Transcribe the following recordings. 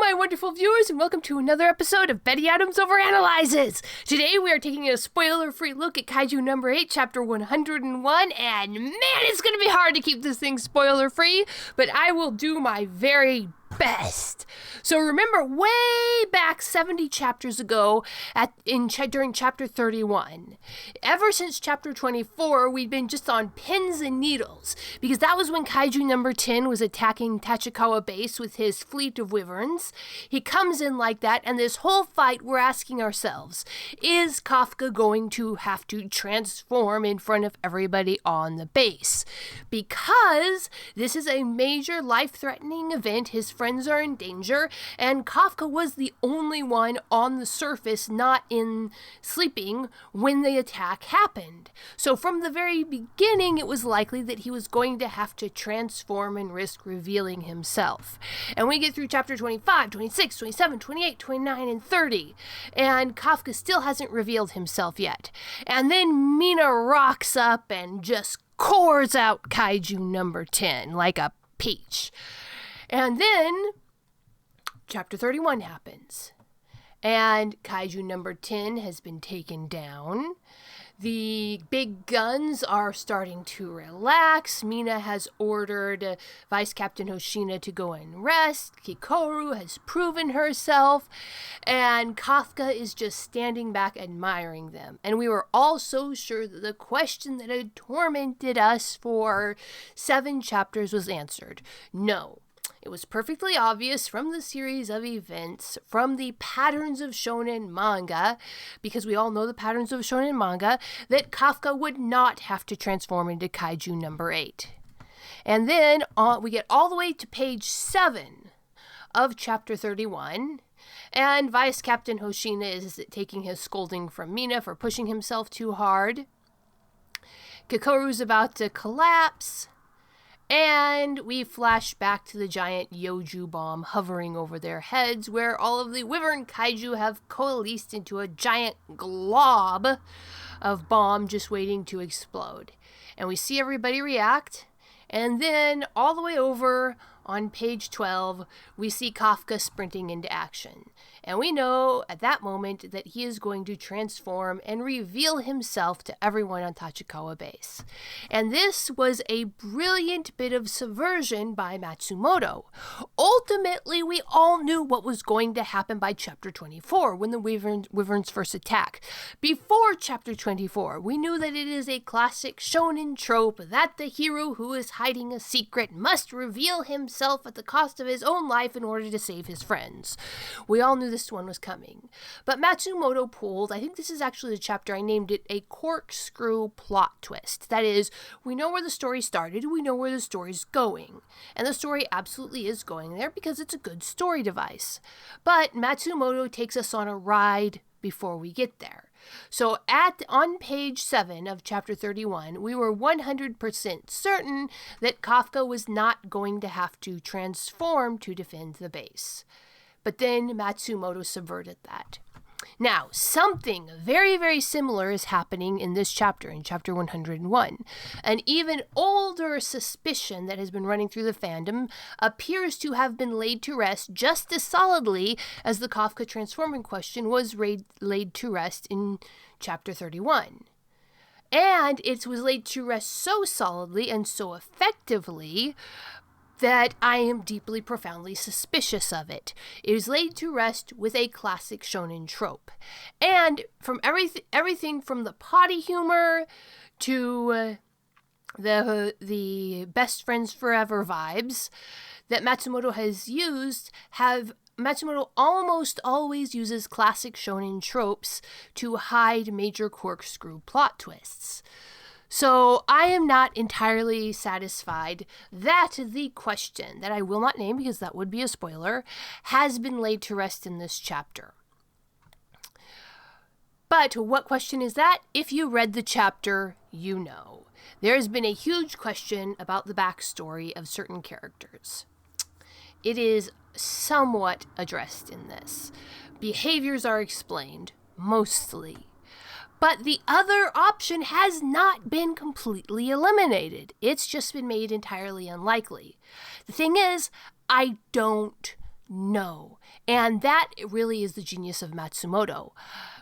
my wonderful viewers, and welcome to another episode of Betty Adams Overanalyzes. Today we are taking a spoiler-free look at Kaiju number 8, chapter 101, and man, it's going to be hard to keep this thing spoiler-free, but I will do my very best. So remember, way back 70 chapters ago, during chapter 31, ever since chapter 24, we've been just on pins and needles, because that was when Kaiju number 10 was attacking Tachikawa base with his fleet of wyverns. He comes in like that, and this whole fight, we're asking ourselves, is Kafka going to have to transform in front of everybody on the base? Because this is a major life-threatening event, his friends are in danger, and Kafka was the only one on the surface not in sleeping when the attack happened. So from the very beginning, it was likely that he was going to have to transform and risk revealing himself. And we get through chapter 25, 26, 27, 28, 29, and 30, and Kafka still hasn't revealed himself yet. And then Mina rocks up and just cores out Kaiju number 10 like a peach. And then chapter 31 happens, and Kaiju number 10 has been taken down. The big guns are starting to relax. Mina has ordered Vice Captain Hoshina to go and rest. Kikoru has proven herself, and Kafka is just standing back admiring them. And we were all so sure that the question that had tormented us for 7 chapters was answered. No. It was perfectly obvious from the series of events, from the patterns of shonen manga, because we all know the patterns of shonen manga, that Kafka would not have to transform into Kaiju number 8. And then we get all the way to page 7 of chapter 31, and Vice Captain Hoshina is taking his scolding from Mina for pushing himself too hard. Kikoru's about to collapse. And we flash back to the giant Yoju bomb hovering over their heads, where all of the wyvern kaiju have coalesced into a giant glob of bomb just waiting to explode. And we see everybody react, and then all the way over on page 12, we see Kafka sprinting into action. And we know at that moment that he is going to transform and reveal himself to everyone on Tachikawa base. And this was a brilliant bit of subversion by Matsumoto. Ultimately, we all knew what was going to happen by chapter 24 when the wyverns first attack. Before chapter 24, we knew that it is a classic shonen trope that the hero who is hiding a secret must reveal himself at the cost of his own life in order to save his friends. We all knew this one was coming. But Matsumoto pulled, I think this is actually the chapter I named it, a corkscrew plot twist. That is, we know where the story started, we know where the story's going. And the story absolutely is going there because it's a good story device. But Matsumoto takes us on a ride before we get there. So on page 7 of chapter 31, we were 100% certain that Kafka was not going to have to transform to defend the base. But then Matsumoto subverted that. Now, something very, very similar is happening in this chapter, in chapter 101. An even older suspicion that has been running through the fandom appears to have been laid to rest just as solidly as the Kafka transforming question was laid to rest in chapter 31. And it was laid to rest so solidly and so effectively that I am deeply, profoundly suspicious of it. It is laid to rest with a classic shonen trope. And from everything from the potty humor to the best friends forever vibes that Matsumoto has used Matsumoto almost always uses classic shonen tropes to hide major corkscrew plot twists. So I am not entirely satisfied that the question, that I will not name because that would be a spoiler, has been laid to rest in this chapter. But what question is that? If you read the chapter, you know. There has been a huge question about the backstory of certain characters. It is somewhat addressed in this. Behaviors are explained, mostly. But the other option has not been completely eliminated. It's just been made entirely unlikely. The thing is, I don't No. And that really is the genius of Matsumoto.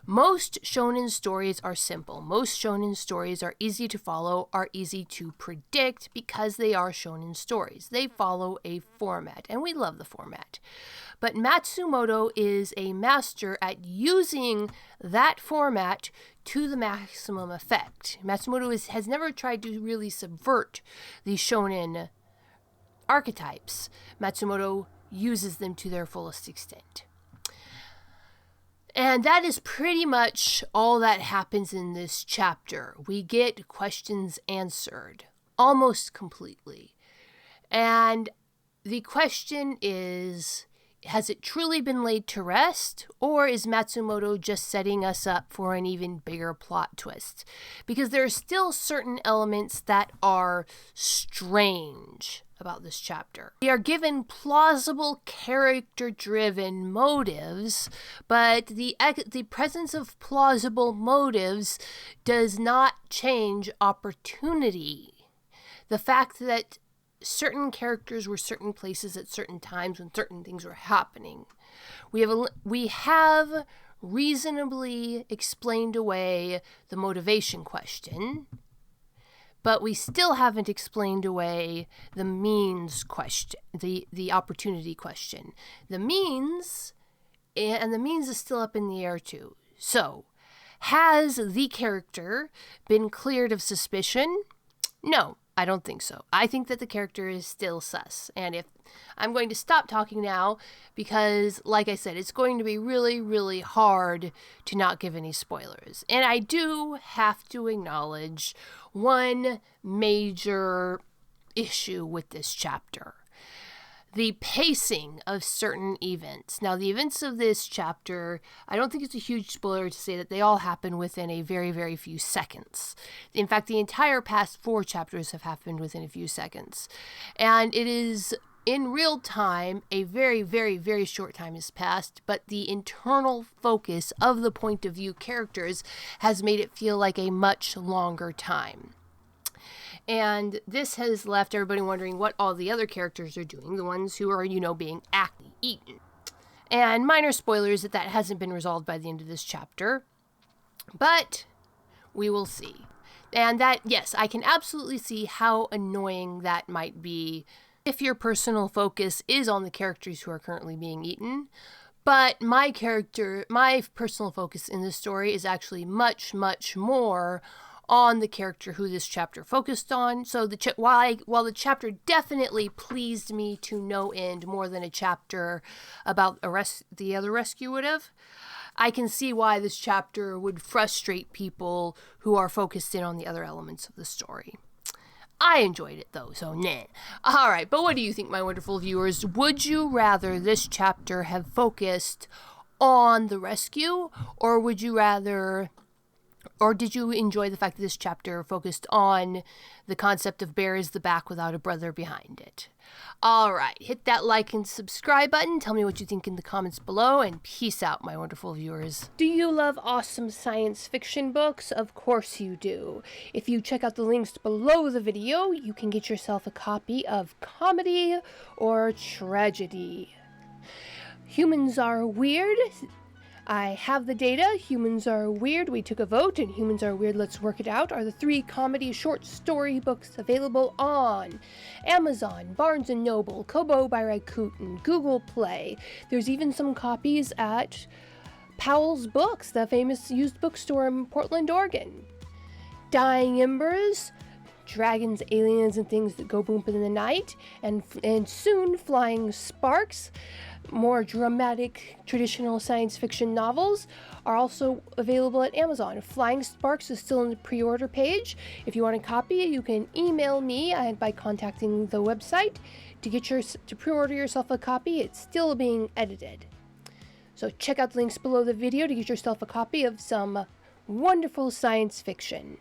Most shonen stories are simple. Most shonen stories are easy to follow, are easy to predict because they are shonen stories. They follow a format, and we love the format. But Matsumoto is a master at using that format to the maximum effect. Matsumoto has never tried to really subvert the shonen archetypes. Matsumoto uses them to their fullest extent. And that is pretty much all that happens in this chapter. We get questions answered almost completely. And the question is, has it truly been laid to rest, or is Matsumoto just setting us up for an even bigger plot twist? Because there are still certain elements that are strange about this chapter. We are given plausible character-driven motives, but the presence of plausible motives does not change opportunity. The fact that certain characters were certain places at certain times when certain things were happening. We have reasonably explained away the motivation question, but we still haven't explained away the means question, the opportunity question. The means is still up in the air too. So, has the character been cleared of suspicion? No. I don't think so. I think that the character is still sus. And if I'm going to stop talking now because, like I said, it's going to be really, really hard to not give any spoilers. And I do have to acknowledge one major issue with this chapter. The pacing of certain events. Now, the events of this chapter, I don't think it's a huge spoiler to say that they all happen within a very, very few seconds. In fact, the entire past 4 chapters have happened within a few seconds. And it is in real time, a very, very, very short time has passed, but the internal focus of the point of view characters has made it feel like a much longer time. And this has left everybody wondering what all the other characters are doing, the ones who are, being actively eaten. And minor spoilers that hasn't been resolved by the end of this chapter, but we will see. And that, yes, I can absolutely see how annoying that might be if your personal focus is on the characters who are currently being eaten. But my personal focus in this story is actually much, much more on the character who this chapter focused on. So while the chapter definitely pleased me to no end more than a chapter about the other rescue would have, I can see why this chapter would frustrate people who are focused in on the other elements of the story. I enjoyed it though, so nah. Alright, but what do you think, my wonderful viewers? Would you rather this chapter have focused on the rescue, or did you enjoy the fact that this chapter focused on the concept of bare is the back without a brother behind it? Alright, hit that like and subscribe button. Tell me what you think in the comments below, and peace out, my wonderful viewers. Do you love awesome science fiction books? Of course you do. If you check out the links below the video, you can get yourself a copy of Comedy or Tragedy. Humans Are Weird. I have the data. Humans Are Weird, We Took a Vote, and Humans Are Weird, Let's Work It Out are the 3 comedy short story books available on Amazon, Barnes & Noble, Kobo by Rakuten, Google Play. There's even some copies at Powell's Books, the famous used bookstore in Portland, Oregon. Dying Embers, dragons, aliens, and things that go boom in the night, and soon Flying Sparks. More dramatic, traditional science fiction novels are also available at Amazon. Flying Sparks is still in the pre-order page. If you want a copy, you can email me by contacting the website to pre-order yourself a copy. It's still being edited. So check out the links below the video to get yourself a copy of some wonderful science fiction.